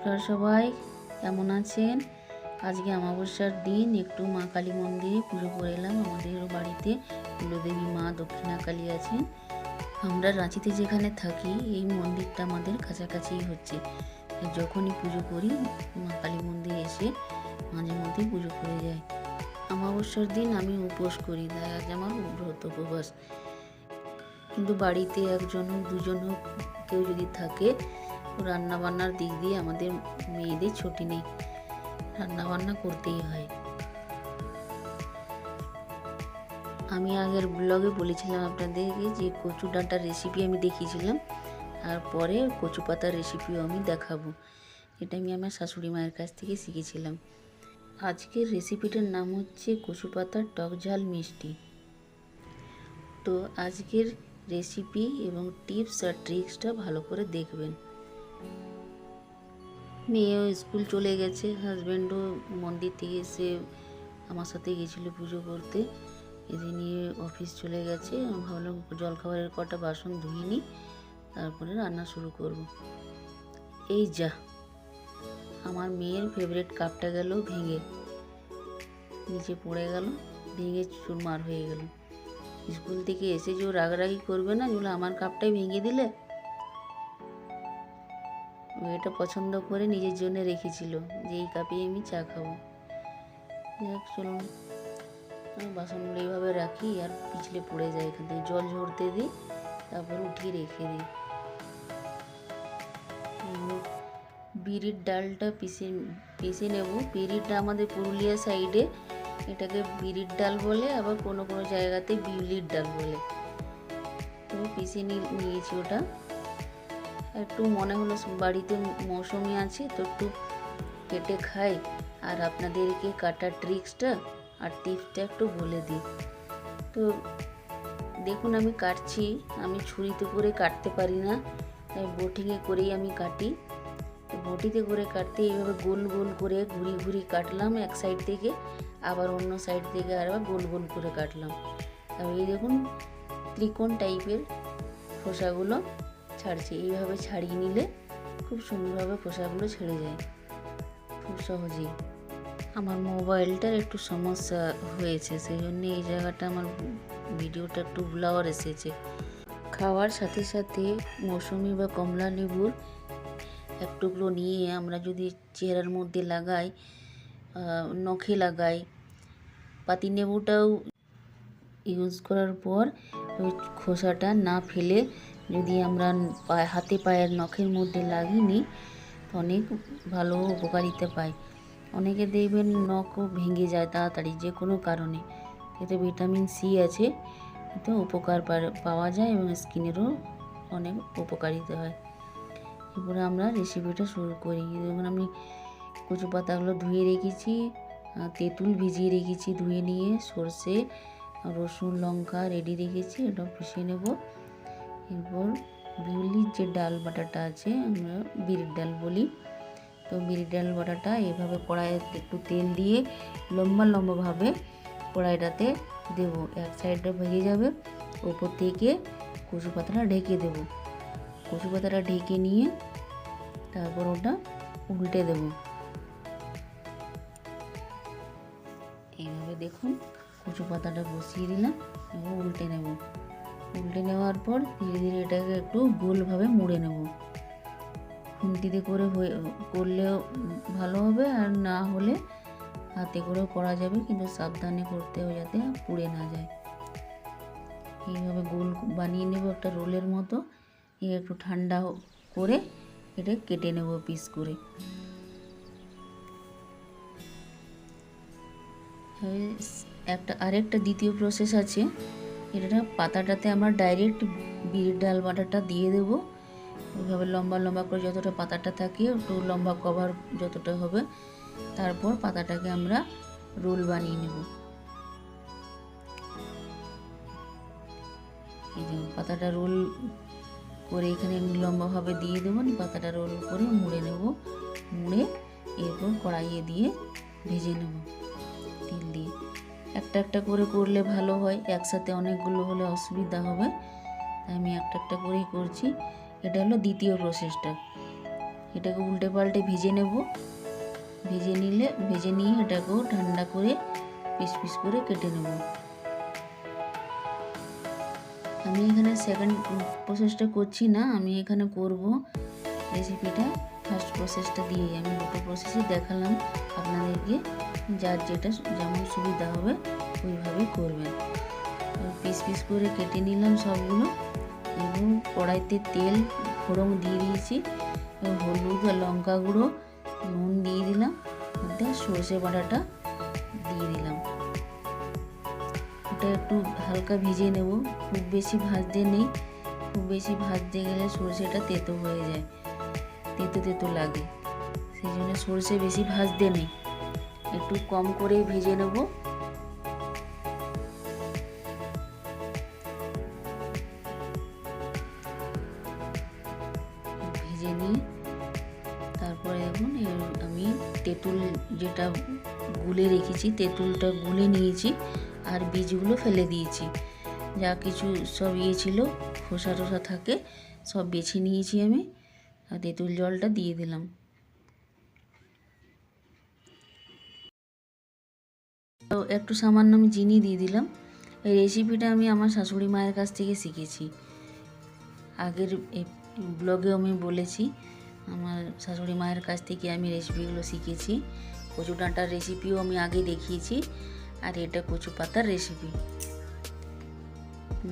নমস্কার সবাই, কেমন আছেন? আজকে অমাবস্যার দিন একটু মা কালী মন্দিরে পুজো করে এলাম। আমাদের বাড়িতে কুলদেবী মা দক্ষিণা কালী আছেন। আমরা রাঁচিতে যেখানে থাকি এই মন্দিরটা আমাদের কাছাকাছিই হচ্ছে। যখনই পুজো করি মা কালী মন্দিরে এসে মাঝে মধ্যেই পুজো করে যাই। অমাবস্যার দিন আমি উপোস করি, তাই আজ আমার ব্রত উপবাস। কিন্তু বাড়িতে একজন হোক দুজন হোক কেউ যদি থাকে, রান্না বান্নার দিক দিয়ে আমাদের মেয়েদের ছুটি নেই, রান্না বান্না করতেই হয়। আমি আগের ব্লগে বলেছিলাম আপনাদেরকে যে কচু ডাঁটার রেসিপি আমি দেখিয়েছিলাম, আর পরে কচু পাতার রেসিপিও আমি দেখাবো। এটা আমি আমার শাশুড়ি মায়ের কাছ থেকে শিখেছিলাম। আজকের রেসিপিটার নাম হচ্ছে কচু পাতার টক ঝাল মিষ্টি। তো আজকের রেসিপি এবং টিপস আর ট্রিক্সটা ভালো করে দেখবেন। মেয়েও স্কুল চলে গেছে, হাজব্যান্ডও মন্দির থেকে এসে আমার সাথে গেছিলো পুজো করতে, এদের নিয়ে অফিস চলে গেছে। ভাবলাম জলখাবারের কটা বাসন ধুয়ে নিই, তারপরে রান্না শুরু করব। এই যা, আমার মেয়ের ফেভারিট কাপটা গেল ভেঙে, নিচে পড়ে গেল, ভেঙে চুরমার হয়ে গেল। স্কুল থেকে এসে যে ও রাগারাগি করবে না, যেগুলো আমার কাপটাই ভেঙে দিলে। এটা পছন্দ করে নিজের জন্য রেখেছিল যে এই কাপে আমি চা খাবো। যাক, চলুন বাসনগুলো এইভাবে রাখি আর পিছলে পড়ে যায়, এখান থেকে জল ঝরতে দিই, তারপর উঠিয়ে রেখে দিই। বিরির ডালটা পিষে নেব। বিরিরটা আমাদের পুরুলিয়া সাইডে এটাকে বিরির ডাল বলে, আবার কোনো কোনো জায়গাতে বিউলির ডাল বলে। তো পিষে নিয়েছি ওটা। একটু মনে হলো বাড়িতে মৌসুমি আছে তো একটু কেটে খাই, আর আপনাদেরকে কাটার ট্রিক্সটা আর টিপসটা একটু বলে দিই। তো দেখুন আমি কাটছি, আমি ছুরিতে করে কাটতে পারি না, তাই বটিংয়ে করেই আমি কাটি। তো বটিতে করে কাটতে এইভাবে গোল গোল করে ঘুরি ঘুরি কাটলাম এক সাইড থেকে, আবার অন্য সাইড থেকে আবার গোল গোল করে কাটলাম। তারপর এই দেখুন ত্রিকোণ টাইপের খোসাগুলো ছাড়ছে। এইভাবে ছাড়িয়ে নিলে খুব সুন্দরভাবে খোসাগুলো ছেড়ে যায় খুব সহজেই। আমার মোবাইলটার একটু সমস্যা হয়েছে, সেই জন্য এই জায়গাটা আমার ভিডিওটা একটু ব্লার এসেছে। খাওয়ার সাথে সাথে মৌসুমি বা কমলা লেবুর এক টুকরো নিয়ে আমরা যদি চেহারার মধ্যে লাগাই, নখে লাগাই, পাতি লেবুটাও ইউজ করার পর ওই খোসাটা না ফেলে যদি আমরা হাতে পায়ের নখের মধ্যে লাগিয়ে নিই, অনেক ভালো উপকারিতা পাই। অনেকে দেখবেন নখও ভেঙে যায় তাড়াতাড়ি যে কোনো কারণে। এতে ভিটামিন সি আছে, এতে উপকার পাওয়া যায় এবং স্কিনেরও অনেক উপকারিতা হয়। এরপরে আমরা রেসিপিটা শুরু করি। যেমন আমি কচু পাতাগুলো ধুয়ে রেখেছি, তেঁতুল ভিজিয়ে রেখেছি ধুয়ে নিয়ে, সর্ষে রসুন লঙ্কা রেডি রেখেছি, এটা পিষে নেব। এরপর বিউলির যে ডাল বাটাটা আছে, আমরা বিরির ডাল বলি, তো বিরির ডাল বাটাটা এভাবে কড়াইয়ে একটু তেল দিয়ে লম্বা লম্বাভাবে কড়াইটাতে দেবো। এক সাইডটা ভেজে যাবে, ওপর থেকে কচু পাতাটা ঢেকে দেবো। কচু পাতাটা ঢেকে নিয়ে তারপর ওটা উল্টে দেব। এইভাবে দেখুন কচু পাতাটা বসিয়ে দিলাম, এবার উল্টে নেব। উল্টে নেওয়ার পর ধীরে ধীরে এটাকে একটু গোলভাবে মুড়ে নেব। খুন্তিতে করে করলেও ভালো হবে, আর না হলে হাতে করেও করা যাবে, কিন্তু সাবধানে করতে হবে যাতে পুড়ে না যায়। এইভাবে গোল বানিয়ে নেব একটা রোলের মতো। একটু ঠান্ডা করে এটা কেটে নেব পিস করে। আরেকটা দ্বিতীয় প্রসেস আছে। এটা পাতাটাতে আমরা ডাইরেক্ট বিরির ডাল বাটাটা দিয়ে দেব। ওইভাবে লম্বা লম্বা করে যতটা পাতাটা থাকে, একটু লম্বা কভার যতটা হবে, তারপর পাতাটাকে আমরা রোল বানিয়ে নেব। এই যে পাতাটা রোল করে এখানে লম্বাভাবে দিয়ে দেবো, পাতাটা রোল করে মুড়ে নেব। মুড়ে এরপর কড়াইয়ে দিয়ে ভেজে নেব তেল দিয়ে। একটা একটা করে করলে ভালো হয়, একসাথে অনেকগুলো হলে অসুবিধা হবে, তাই আমি একটা একটা করেই করছি। এটা হলো দ্বিতীয় প্রসেসটা। এটাকে উল্টে পাল্টে ভেজে নেব। ভেজে নিয়ে এটাকেও ঠান্ডা করে পিস পিস করে কেটে নেব। আমি এখানে সেকেন্ড প্রসেসটা করছি না, আমি এখানে করব রেসিপিটা ফার্স্ট প্রসেসটা দিয়ে। আমি দুটো প্রসেসই দেখালাম আপনাদেরকে, যার যেটা যেমন সুবিধা হবে ওইভাবেই করবেন। পিস পিস করে কেটে নিলাম সবগুলো এবং কড়াইতে তেল ফোড়ন দিয়ে দিয়েছি, হলুদ আর লঙ্কা গুঁড়ো, নুন দিয়ে দিলাম, সর্ষে বাটাটা দিয়ে দিলাম। এটা একটু হালকা ভেজে নেব, খুব বেশি ভাজতে নেই, খুব বেশি ভাজতে গেলে সর্ষেটা তেতো হয়ে যায়, তেতো তেতো লাগে, সেই জন্য সর্ষে বেশি ভাজতে নেই, একটু কম করেই ভেজে নেব। ভেজে নিয়ে তারপরে এখন আমি তেঁতুল যেটা গুলে রেখেছি, তেঁতুলটা গুলে নিয়েছি আর বীজগুলো ফেলে দিয়েছি, যা কিছু সব ছিল খোসা টোসা থাকে সব বেছে নিয়েছি আমি, আর তেঁতুল জলটা দিয়ে দিলাম। তো একটু সামান্য আমি চিনি দিয়ে দিলাম। এই রেসিপিটা আমি আমার শাশুড়ি মায়ের কাছ থেকে শিখেছি, আগের ব্লগে আমি বলেছি আমার শাশুড়ি মায়ের কাছ থেকে আমি রেসিপিগুলো শিখেছি। কচু ডাঁটার রেসিপিও আমি আগে দেখিয়েছি, আর এটা কচু পাতার রেসিপি।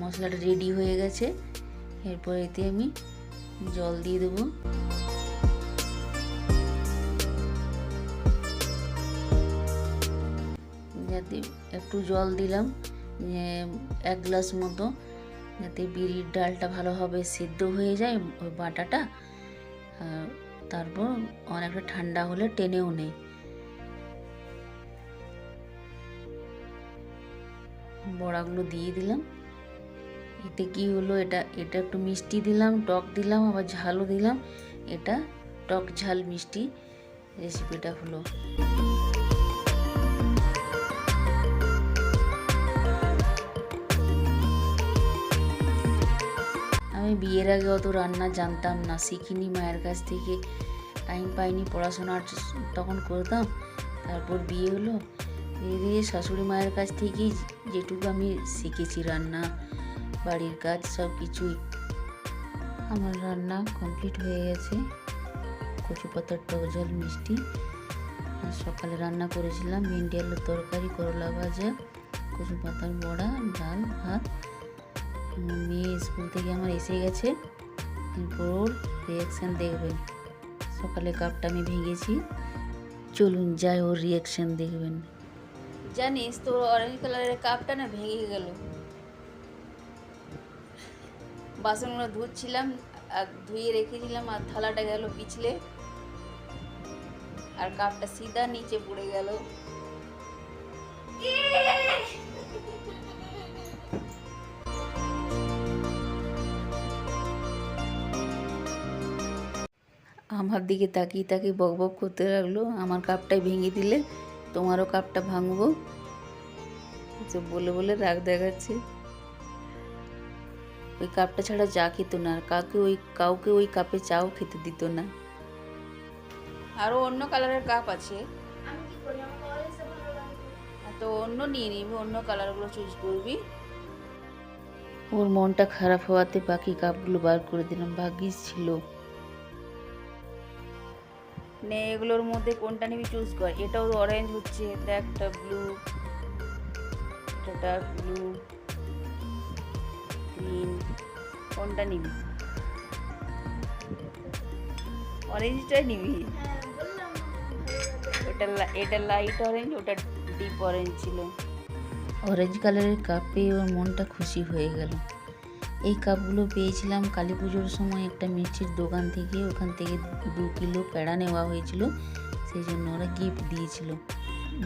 মশলাটা রেডি হয়ে গেছে, এরপর এতে আমি জল দিয়ে দেবো। যাতে একটু জল দিলাম 1 গ্লাস মতো, যাতে বিরির ডালটা ভালোভাবে সিদ্ধ হয়ে যায় ওই বাটাটা, তারপর অনেকটা ঠান্ডা হলে টেনেও নেয়। বড়াগুলো দিয়ে দিলাম। এতে কি হলো, এটা একটু মিষ্টি দিলাম, টক দিলাম, আবার ঝালও দিলাম, এটা টক ঝাল মিষ্টি রেসিপিটা হলো। আমি বিয়ের আগে অত রান্না জানতাম না, শিখিনি মায়ের কাছ থেকে, টাইম পাইনি, পড়াশোনা তখন করতাম। তারপর বিয়ে হলো, দিয়ে শাশুড়ি মায়ের কাছ থেকেই যেটুকু আমি শিখেছি রান্না, বাড়ির কাজ সব কিছুই। আমার রান্না কমপ্লিট হয়ে গেছে, কচু পাতার টক ঝাল মিষ্টি। সকালে রান্না করেছিলাম ভেন্ডি আলুর তরকারি, করলা ভাজা, কচু পাতার বড়া, ডাল, ভাত। মেয়ে স্কুল থেকে আমার এসে গেছে, এরপর ওর রিয়াকশান দেখবেন। সকালে কাপটা আমি ভেঙেছি, চলুন যাই ওর রিয়াকশান দেখবেন। জানিস তোর অরেঞ্জ কালারের কাপটা না ভেঙে গেল। বাসনগুলো ধুচ্ছিলাম আর ধুয়ে রেখেছিলাম, আর থালাটা গেল পিছলে, আর কাপটা সিধা নিচে পড়ে গেল। আমার দিকে তাকিয়ে তাকিয়ে বক বক করতে লাগলো, আমার কাপটাই ভেঙে দিলে, তোমারও কাপটা ভাঙবো, বলে বলে রাগ দেখাচ্ছে। ওই কাপটা ছাড়া চা খেত না, আর কাউকে ওই কাপে চাও খেতে দিত না। আরও অন্য কালারের কাপ আছে, তো অন্য নিয়ে নিবি, অন্য কালারগুলো চুজ করবি। ওর মনটা খারাপ হওয়াতে বাকি কাপগুলো বার করে দিলাম, ভাগ্যিস ছিল। নে এগুলোর মধ্যে কোনটা নিবি চুজ কর। এটাও অরেঞ্জ হচ্ছে, একটা ব্লু, এটা ডার্ক ব্লু, গ্রিন, কোনটা নিবি? অরেঞ্জটাই নিবি? এটা লাইট অরেঞ্জ, ওটা ডিপ অরেঞ্জ ছিল। অরেঞ্জ কালারের কাপ পেয়ে ওর মনটা খুশি হয়ে গেল। এই কাপগুলো পেয়েছিলাম কালী পুজোর সময় একটা মিষ্টির দোকান থেকে, ওখান থেকে 2 কিলো প্যাড়া নেওয়া হয়েছিল, সেই জন্য ওরা গিফট দিয়েছিল,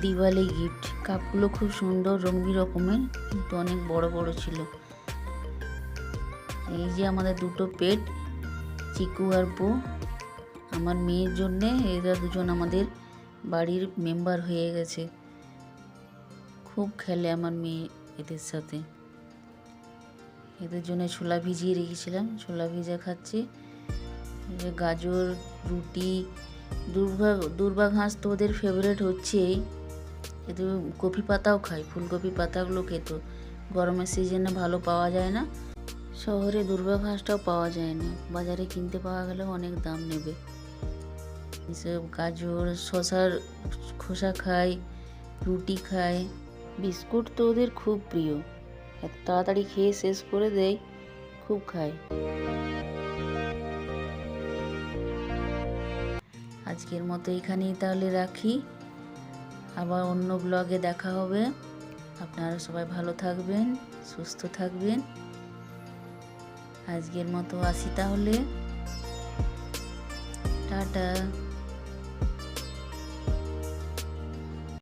দিওয়ালি গিফট। কাপগুলো খুব সুন্দর রঙিন রকমের, কিন্তু অনেক বড় বড় ছিল। এই যে আমাদের 2টো পেট, চিকু আর বউ, আমার মেয়ের জন্যে, এরা দুজন আমাদের বাড়ির মেম্বার হয়ে গেছে। খুব খেলে আমার মেয়ে এদের সাথে। এদের জন্য ছোলা ভিজিয়ে রেখেছিলাম, ছোলা ভিজা খাচ্ছে। গাজর, রুটি, দূর্বা ঘাস তো ওদের ফেভারেট হচ্ছেই। এতে কপি পাতাও খায়, ফুলকপি পাতাগুলো খেত। গরমের সিজনে ভালো পাওয়া যায় না, শহরে দূর্বা ঘাসটাও পাওয়া যায় না, বাজারে কিনতে পাওয়া গেলেও অনেক দাম নেবে। এসব গাজর, শশার খোসা খায়, রুটি খায়। বিস্কুট তো ওদের খুব প্রিয়, এত তাড়াতাড়ি খেয়ে শেষ করে দেয়, খুব খায়। আজকের মতো এখানেই তাহলে রাখি, আবার অন্য ব্লগে দেখা হবে। আপনারা সবাই ভালো থাকবেন, সুস্থ থাকবেন। আজকের মতো আসি তাহলে, টাটা।